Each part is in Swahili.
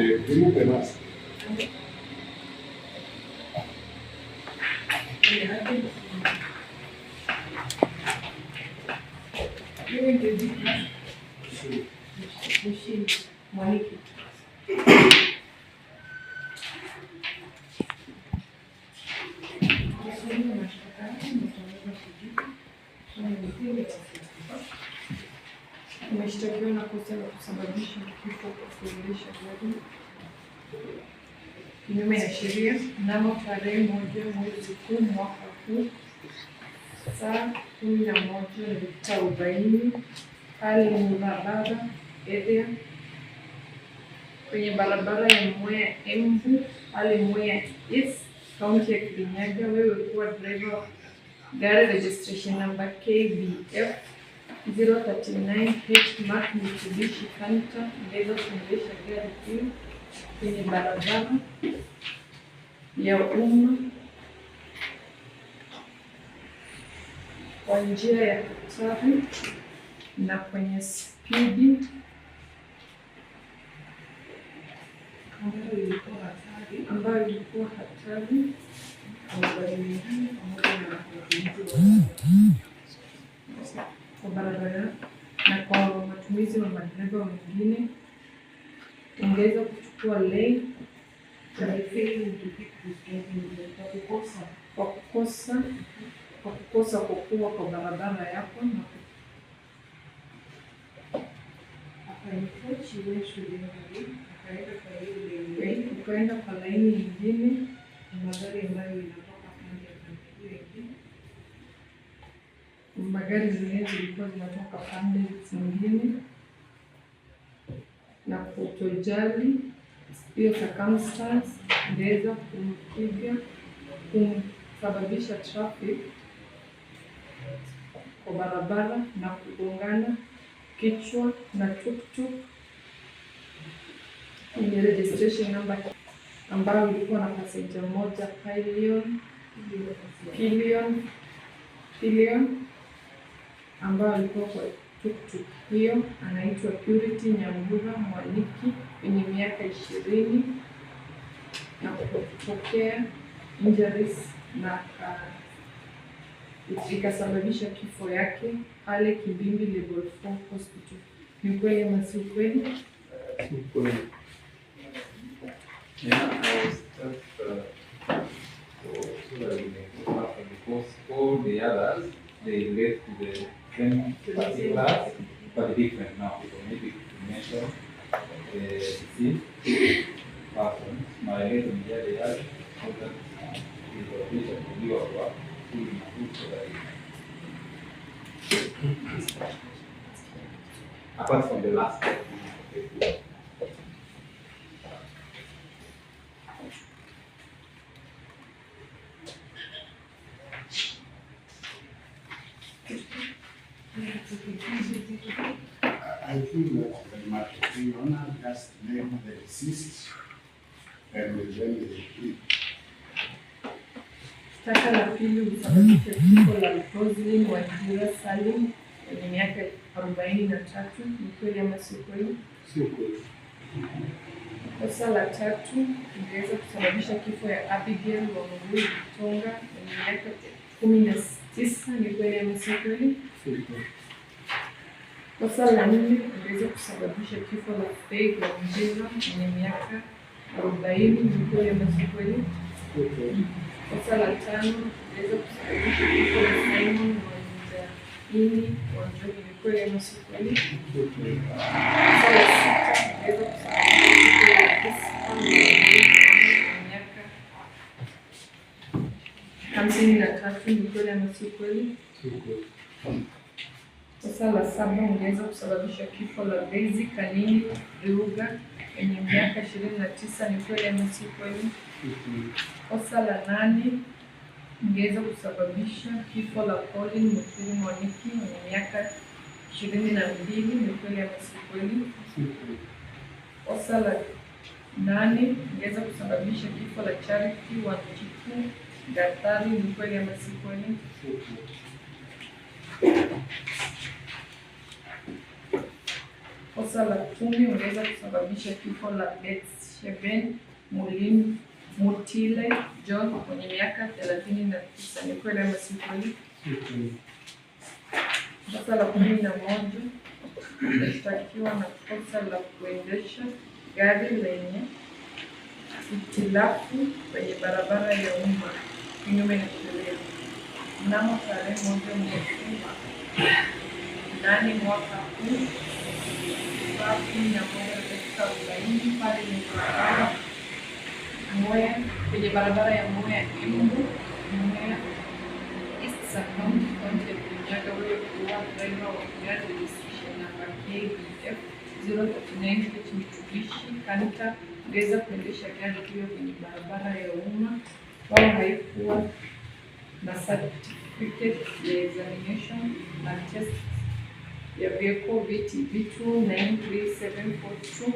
remove the mask. Umeshtakiwa na kosa la kusababisha kifo kwa kuendesha gari kinyume na sheria mnamo tarehe 1 mwezi Kuu mwaka huu saa 11:40 pale Murabara area kwenye barabara ya Mwea Embu pale Mwea East, kaunti ya Kirinyaga. Wewe kuwa driver gari registration number KBF 039H Mark Mitsubishi Canter, unaweza kuendesha gari hii kwenye barabara ya umma kwa njia ya hatari na kwenye spidi ambayo ilikuwa hatari kwa barabara na kwa matumizi wa madereva wengine. Ungeweza kuchukua lane kwa kukosa kukua kwa barabara yako na ukaenda kwa laini nyingine magari ambayo inatoka pande ya nyingine. Magari zingine zilikuwa zinatoka pande zingine na kutojali hiyo circumstance ingeweza kusababisha traffic kwa barabara na kugongana kichwa na tuktuk yenye registration number ambayo ilikuwa na passenger moja Pillion ambayo alikuwa kwa tuktuk hiyo anaitwa Purity Nyambura Mwaniki mwenye miaka 20 na kupokea injuries na ikasababisha kifo yake pale Kibimbi Level 4 Hospital. Ni kweli ama si kweli? Si kweli. Yeah, I was just so that we can go back because all the others they relate to the same particular but different now. So maybe to mention the deceased person, my late media they are important is the future to be of work to improve so that apart from the last I feel that the owner just named the deceased and then they plead. Shtaka la pili husababisha kifo la Roslyn Wajira Salim mwenye miaka 43. Ni kweli ama si kweli? Si kweli. Kosa la tatu ingeweza kusababisha kifo ya Abigail Wangui Tonga mwenye miaka 19. Ni kweli ama si kweli? Si kweli. Kosa la 4 ingeweza kusababisha kifo la Faith Wangila mwenye miaka 40. Ni kweli ama si kweli? Si kweli. Kosa la 5 ingeweza kusababisha kifo la Simon Wanjaini Wanjohi. Ni kweli ama si kweli? Si kweli. Kosa la 6 ingeweza kusababisha kifo la Isma mwenye miaka 53. Ni kweli ama si kweli? Si kweli. Kosa la 7 ingeweza kusababisha kifo la Daisy Kanini Riuga mwenye miaka 29. Ni kweli ama si kweli? Kosa la 8 ingeweza kusababisha kifo la Pauline Muthuri Mwaniki mwenye miaka 22. Ni kweli ama si kweli? Kosa la 8 ingeweza kusababisha kifo la Charity Wanjiku Gathari. Ni kweli ama si kweli? Kosa la 10 ungeweza kusababisha kifo la Bethsheben Mutile John mwenye miaka 39. Ni kweli ama si kweli? Kosa la 11 umeshtakiwa na kosa la kuendesha gari lenye hitilafu kwenye barabara ya umma kinyume na sheria. Mnamo tarehe 1 mwezi wa 8 mwaka huu saa 11:40 pale kwenye barabara ya Mwea Embu, Mwea East Sakaunti, kaunti ya Kirinyaga, wewe kuwa driver wa gari registration namba KBF 039 Mitsubishi Canter ungeweza kuendesha gari hiyo kwenye barabara ya umma wala haikuwa na certificate ya examination na test ya vehicle VTV 293742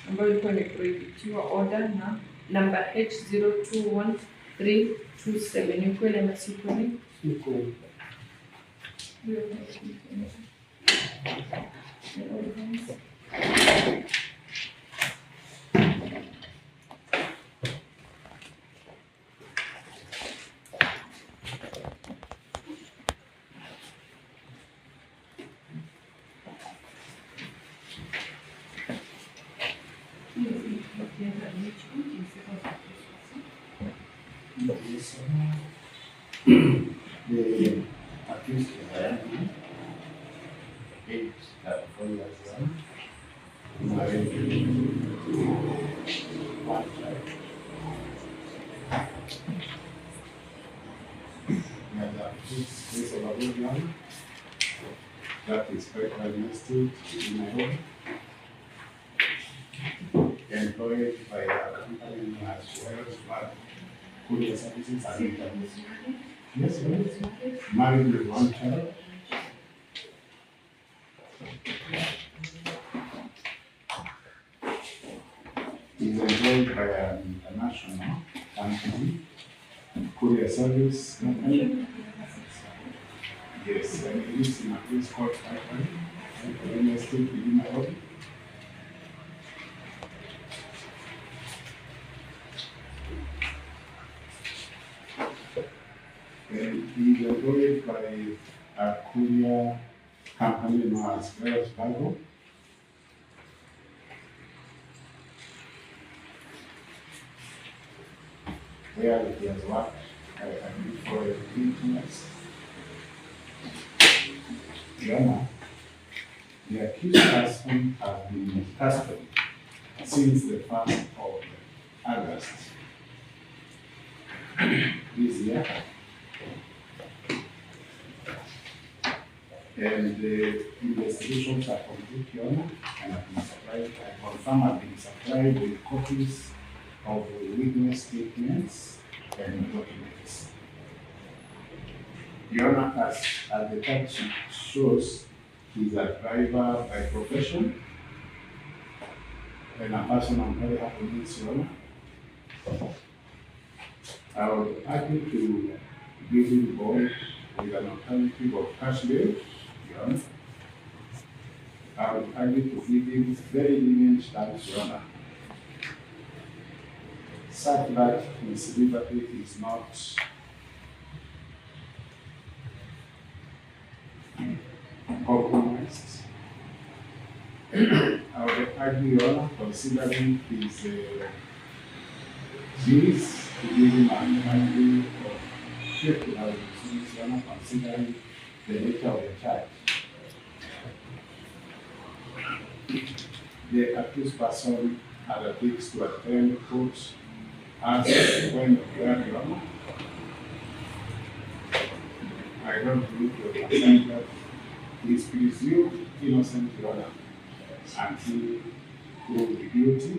ambayo ilikuwa imeprohibitiwa order na namba H021327. Ni kweli ama si kweli? Si kweli. The accused Diana, aged 34 years old, married to one child. And the accused is a Babylon that is federally listed in Nairobi, employed by a company as well as courier services and internet. Yes, yes. Married with one child. He's employed by an international company, courier service company. Yes, and he lives in a place called Pipeline, real estate within Nairobi. And he's employed by a courier company known as Wells Fargo. Where he has worked, I believe, for 18 years. Diana, the accused person has been in custody since the 1st of August this year. And the investigations are complete, Your Honor, and have been supplied, I confirm have been supplied with copies of the witness statements and documents. Your Honor, as the text shows, he's a driver by profession and a person I'm very happy with, Your Honor. I would argue to give him bond with an alternative of cash bail. I would argue to give him very lenient terms, Your Honor, such that his liberty is not compromised. I would argue, Your Honor, considering his duties, to give him an argue of 50,000, Your Honor, considering the nature of the charge. The accused person undertakes to attend court as when required, Your Honor. I don't believe to understand that he is presumed innocent, Your Honor, until proved guilty.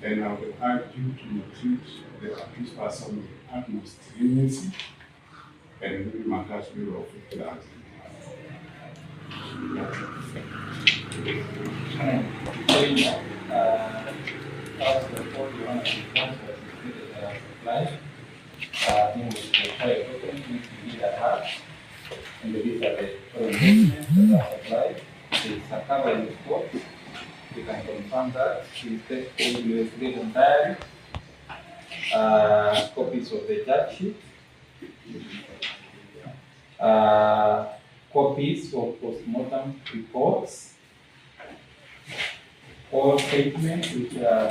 And I will argue to treat the accused person with utmost leniency and give him a cash bail of 50,000. As the court, Your Honor, informs that the supply in which the trial documents need to be attached, and these are the documents that are supplied. a cover in the court. You can confirm that. Please take the investigation diary, copies of the charge sheet, copies of postmortem reports, all statements, which are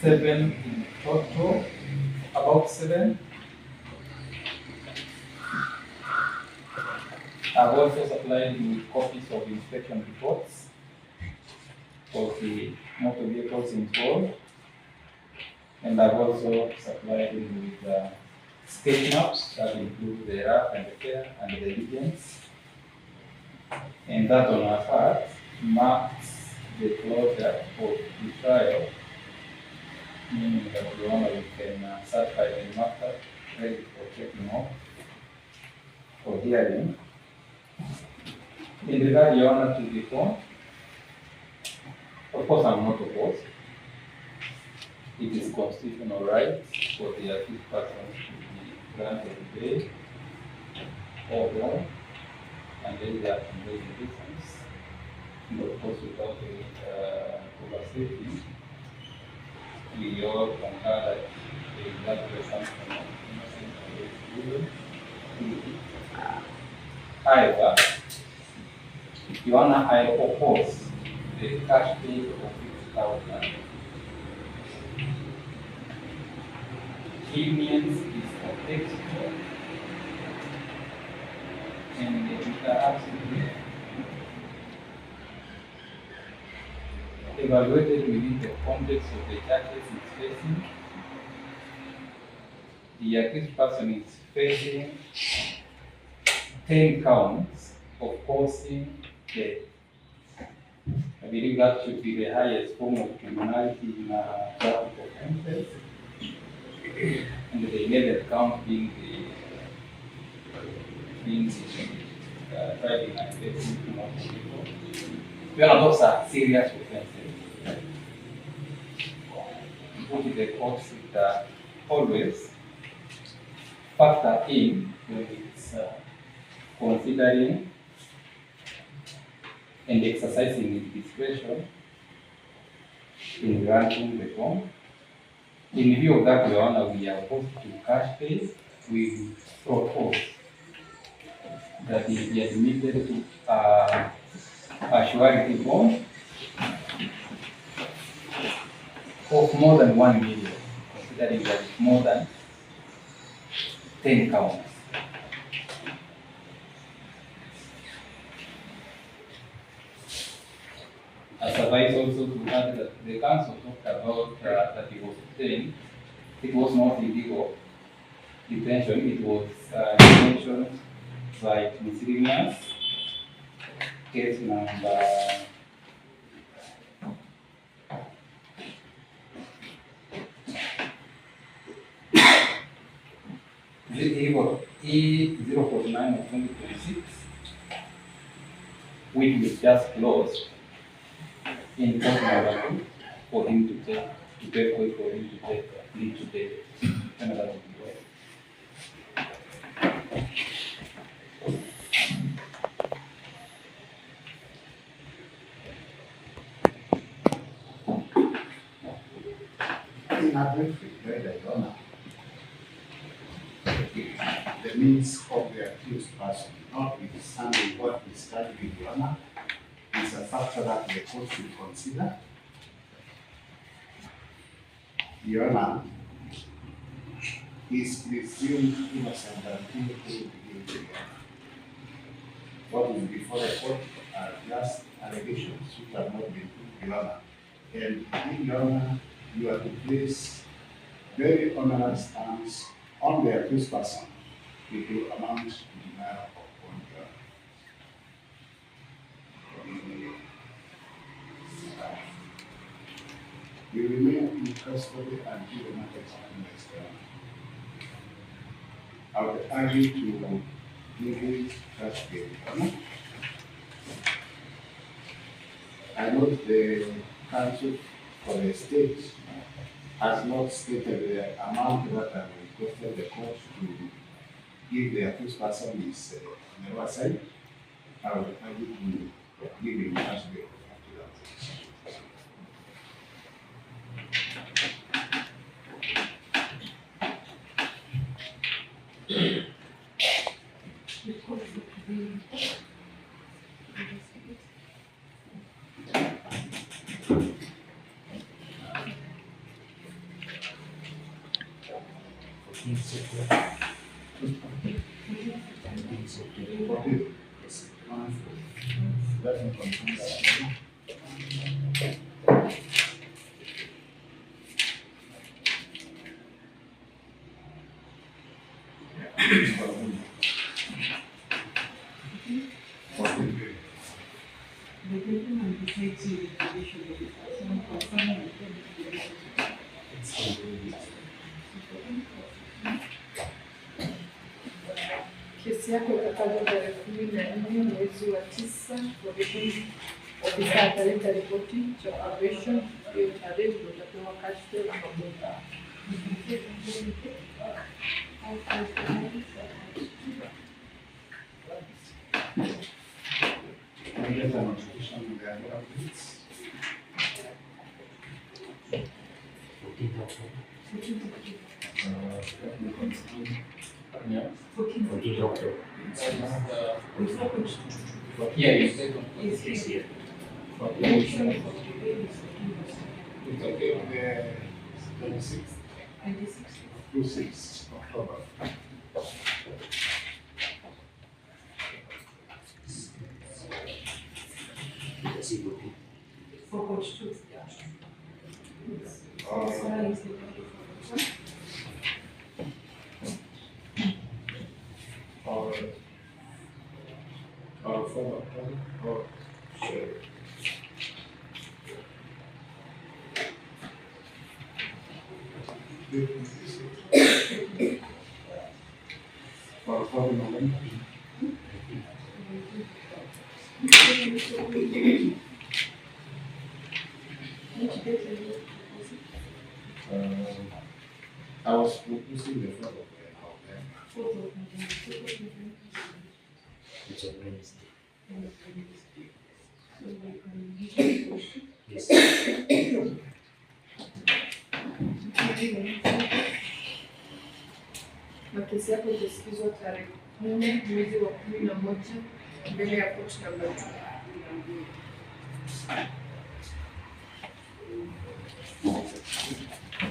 7 in total, about 7. I've also supplied you with copies of inspection reports of the motor vehicles involved, and I've also supplied you with sketch maps that include the rough and the fair and the regions, and that on our part marks the closure of the trial, meaning that Your Honor, you can certify the matter ready for taking off for hearing. In regard, Your Honor, to the phone, of course I'm not opposed. It is constitutional right for the accused person to be granted bail or bond, and then they are conveyed in distance, and of course without any overstating. We all concur that that person cannot be innocent unless proven. However, Your Honor, I oppose the cash bail of 50,000. Lenience is contextual and we are absolutely evaluated within the context of the charges it's facing. The accused person is facing 10 counts of causing death. I believe that should be the highest form of criminality in traffic offences, and the 11th count being driving and facing motor vehicle. Those are serious offences. Which the court should always factor in when it's considering and exercising its discretion in granting the bond. In view of that, Your Honor, we are opposed to cash bail. We propose that he be admitted to a surety bond of more than 1 million, considering that it's more than 10 counts. I suffice also to add that the counsel talked about that he was detained. It was not illegal detention, it was detention by miscellaneous case number E049 of 2026, which was just closed in court number 2 for him to take, for him to take, lead to take another one. In a brief regard, Your Honor, the means of the accused person, notwithstanding what we studied with Your Honor, is a factor that the court should consider. Your Honor, he is presumed innocent until proven guilty. What is before the court are just allegations which have not been proved, Your Honor. And in Your Honor, you are to place very onerous terms on the accused person, it will amount to denial of bond. You remain in custody until the matter is understood. I would argue to give you cash bail. I note the counsel for the state has not stated the amount that I requested the court to give the accused person is on the other side. I will urge you to give a cash bail after that. Let me confirm that. Kesi yako itakazwa tarehe 14 mwezi wa 9. Ofisa ataleta ripoti cha probation. Hiyo tarehe utapewa cash bail na bond. I get a notification with the other updates. Let me confirm. Yeah. Yeah, you said. It's okay on the 26th. 26th October. Or for October, or sure. For November. I was proposing the 4th of November. It's a Wednesday. Yes. Na kesi yako itasikizwa tarehe 4 mwezi wa 11 mbele ya court number 2.